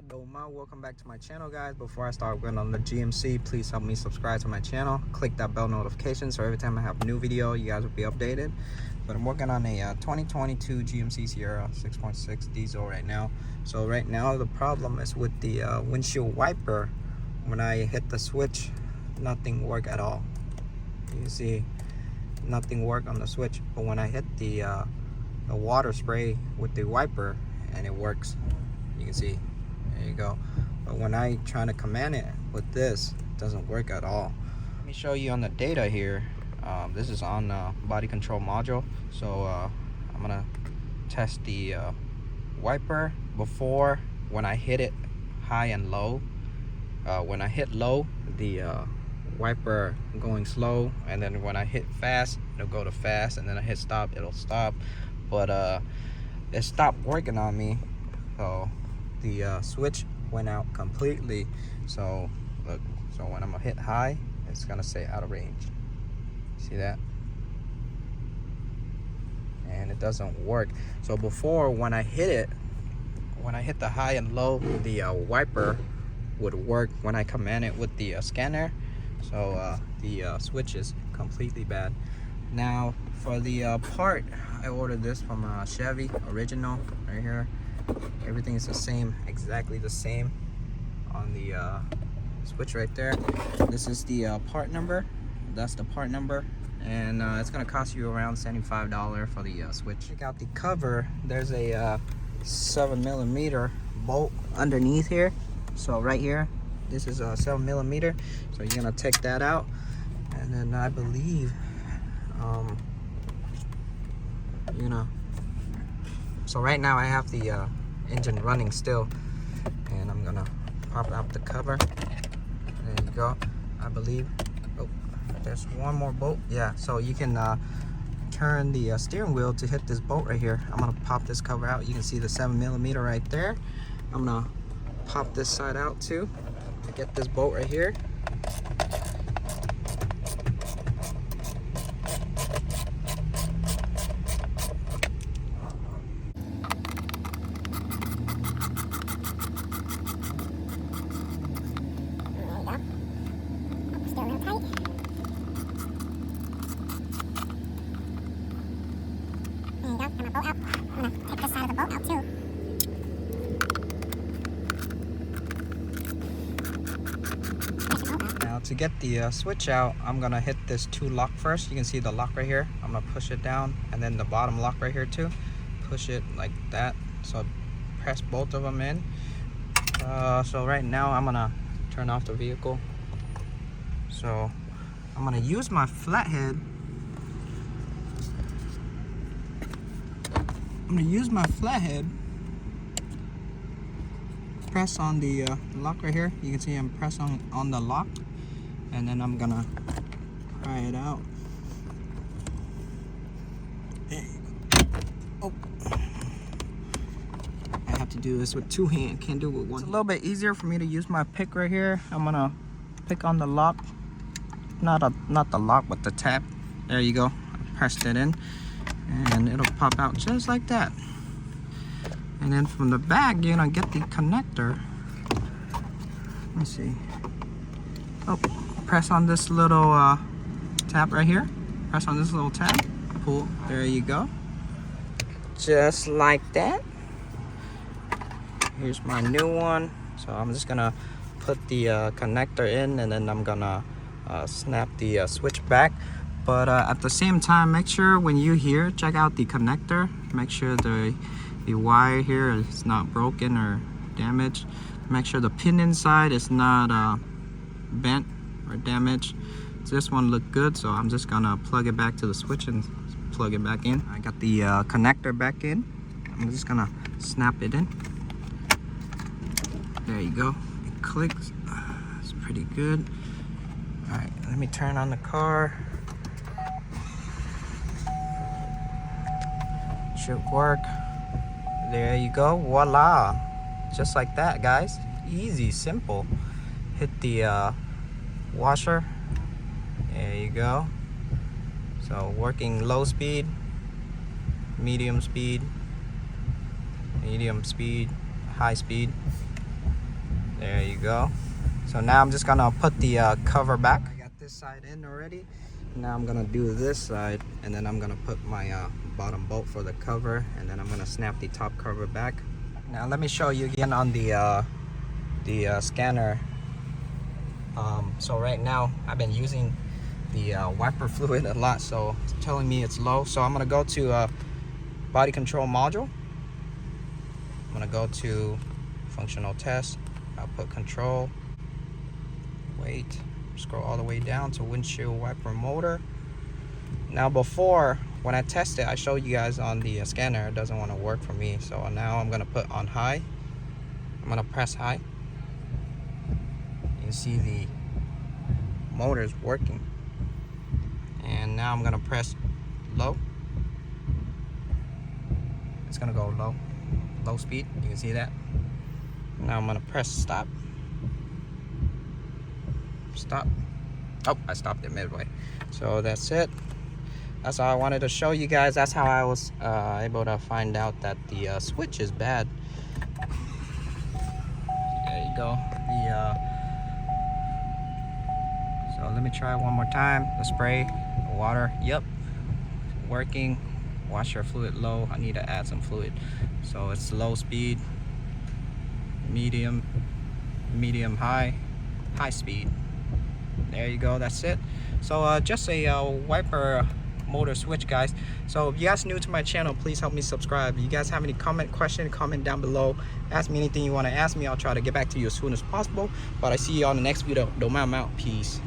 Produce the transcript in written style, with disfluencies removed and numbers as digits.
Adoma, welcome back to my channel, guys. Before I start working on the GMC, please help me subscribe to my channel, click that bell notification so every time I have a new video you guys will be updated. But I'm working on a 2022 GMC Sierra 6.6 diesel right now. So right now the problem is with the windshield wiper. When I hit the switch, nothing work at all. You see nothing work on the switch, but when I hit the water spray with the wiper, and it works. You can see, there you go. But when I try to command it with this, it doesn't work at all. Let me show you on the data here. This is on the body control module. So I'm gonna test the wiper before when I hit it high and low. When I hit low, the wiper going slow, and then when I hit fast, it'll go to fast, and then I hit stop, it'll stop. But it stopped working on me, so the switch went out completely. So look, so when I'm gonna hit high, it's gonna say out of range. See that? And it doesn't work. So before, when I hit it, when I hit the high and low, the wiper would work when I command it with the scanner. So the switch is completely bad. Now for the part, I ordered this from Chevy original right here. Everything is the same, exactly the same on the switch right there. This is the part number. That's the part number, and it's gonna cost you around $75 for the switch. Check out the cover. There's a 7mm bolt underneath here. So right here, this is a 7mm. So you're gonna take that out, and then I believe you know, so right now I have the engine running still, and I'm gonna pop out the cover. There you go. I believe, oh, there's one more bolt. Yeah, so you can turn the steering wheel to hit this bolt right here. I'm gonna pop this cover out. You can see the 7mm right there. I'm gonna pop this side out too to get this bolt right here. Now to get the switch out, I'm gonna hit this 2 lock first. You can see the lock right here. I'm gonna push it down, and then the bottom lock right here too. Push it like that. So press both of them in. So right now I'm gonna turn off the vehicle. So I'm gonna use my flathead. Press on the lock right here. You can see I'm pressing on the lock, and then I'm gonna pry it out. There you go. Oh, I have to do this with 2 hands. Can't do it with 1. It's a little bit easier for me to use my pick right here. I'm gonna pick on the lock, not the lock, but the tab. There you go. I pressed it in, and it'll pop out just like that. And then from the back, you're gonna get the connector. Let me see. Oh, press on this little tab right here. Press on this little tab. Pull. There you go. Just like that. Here's my new one. So I'm just gonna put the connector in, and then I'm gonna snap the switch back. But at the same time, make sure when you hear, check out the connector. Make sure the wire here is not broken or damaged. Make sure the pin inside is not bent or damaged. This one looked good, so I'm just gonna plug it back to the switch and plug it back in. I got the connector back in. I'm just gonna snap it in. There you go. It clicks. It's pretty good. All right, let me turn on the car. Should work. There you go. Voila. Just like that, guys. Easy, simple. Hit the washer. There you go. So working low speed, medium speed, high speed. There you go. So now I'm just gonna put the cover back. I got this side in already. Now I'm gonna do this side, and then I'm gonna put my bottom bolt for the cover, and then I'm gonna snap the top cover back. Now let me show you again on the scanner. So right now I've been using the wiper fluid a lot, so it's telling me it's low. So I'm gonna go to body control module. I'm gonna go to functional test. I'll put control, wait, scroll all the way down to windshield wiper motor. Now before, when I test it, I showed you guys on the scanner it doesn't want to work for me. So now I'm gonna put on high. I'm gonna press high. You can see the motor is working. And now I'm gonna press low. It's gonna go low speed. You can see that. Now I'm gonna press stop. Oh, I stopped it midway. So that's it. That's all I wanted to show you guys. That's how I was able to find out that the switch is bad. There you go. So let me try one more time. The spray, the water. Yep, working. Washer fluid low. I need to add some fluid. So it's low speed, medium, high speed. There you go. That's it. So just a wiper motor switch, guys. So if you guys new to my channel, please help me subscribe. If you guys have any comment down below. Ask me anything you want to ask me. I'll try to get back to you as soon as possible. But I see you on the next video. Don't mind, I'm out. Peace.